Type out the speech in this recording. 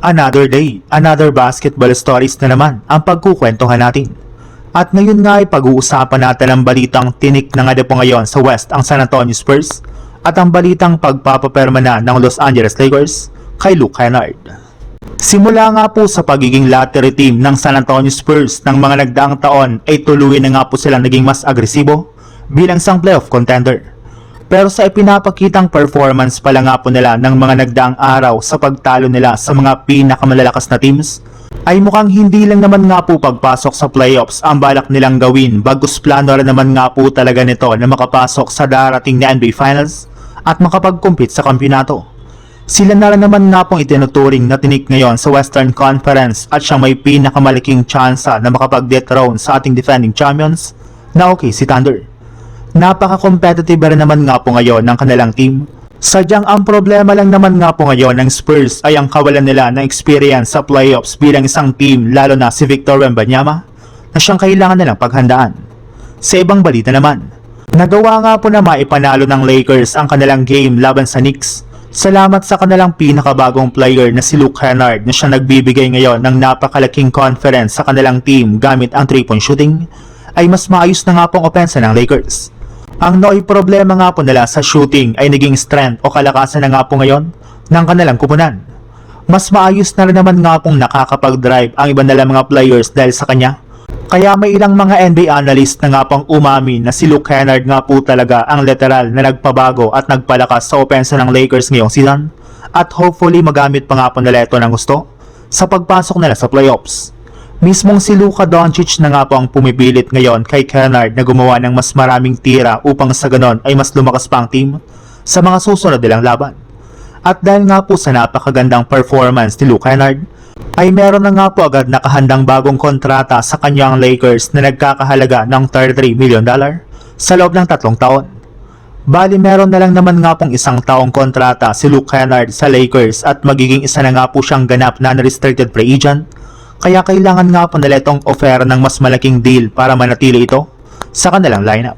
Another day, another basketball stories na naman ang pagkukwentuhan natin. At ngayon nga ay pag-uusapan natin ang balitang tinik na nga po ngayon sa West ang San Antonio Spurs at ang balitang pagpapaperma na ng Los Angeles Lakers kay Luke Kennard. Simula nga po sa pagiging lottery team ng San Antonio Spurs ng mga nagdaang taon ay tuluyan na nga po silang naging mas agresibo bilang isang playoff contender. Pero sa ipinapakitang performance pala nga po nila ng mga nagdaang araw sa pagtalo nila sa mga pinakamalalakas na teams, ay mukhang hindi lang naman nga po pagpasok sa playoffs ang balak nilang gawin, bagkus plano rin naman nga po talaga nito na makapasok sa darating na NBA Finals at makapag-compete sa kampyonato. Sila na rin naman nga pong itinuturing na tinik ngayon sa Western Conference at siyang may pinakamalaking tsansa na makapag-dethrone sa ating defending champions na OKC Thunder. Napaka-competitive rin naman nga po ngayon ng kanilang team. Sadyang ang problema lang naman nga po ngayon ng Spurs ay ang kawalan nila ng experience sa playoffs bilang isang team, lalo na si Victor Wembanyama na siyang kailangan nilang paghandaan. Sa ibang balita naman, nagawa nga po na maipanalo ng Lakers ang kanilang game laban sa Knicks. Salamat sa kanilang pinakabagong player na si Luke Kennard na siya nagbibigay ngayon ng napakalaking confidence sa kanilang team gamit ang 3-point shooting, ay mas maayos na nga pong opensa ng Lakers. Ang nooy problema nga po nila sa shooting ay naging strength o kalakasan na nga po ngayon ng kanilang kupunan. Mas maayos na rin naman nga pong nakakapag-drive ang iba nilang mga players dahil sa kanya. Kaya may ilang mga NBA analyst na nga pong umamin na si Luke Kennard nga po talaga ang literal na nagpabago at nagpalakas sa opensa ng Lakers ngayong season, at hopefully magamit pa nga po nila ito ng gusto sa pagpasok nila sa playoffs. Mismong si Luka Doncic na nga po ang pumipilit ngayon kay Kennard na gumawa ng mas maraming tira upang sa ganon ay mas lumakas pa ang team sa mga susunod nilang laban. At dahil nga po sa napakagandang performance ni Luke Kennard, ay meron na nga po agad nakahandang bagong kontrata sa kanyang Lakers na nagkakahalaga ng $33 million sa loob ng 3 taon. Bali meron na lang naman nga pong 1 taong kontrata si Luke Kennard sa Lakers at magiging isa na nga po siyang ganap na unrestricted free agent. Kaya kailangan nga po nila itong offer ng mas malaking deal para manatili ito sa kanilang lineup.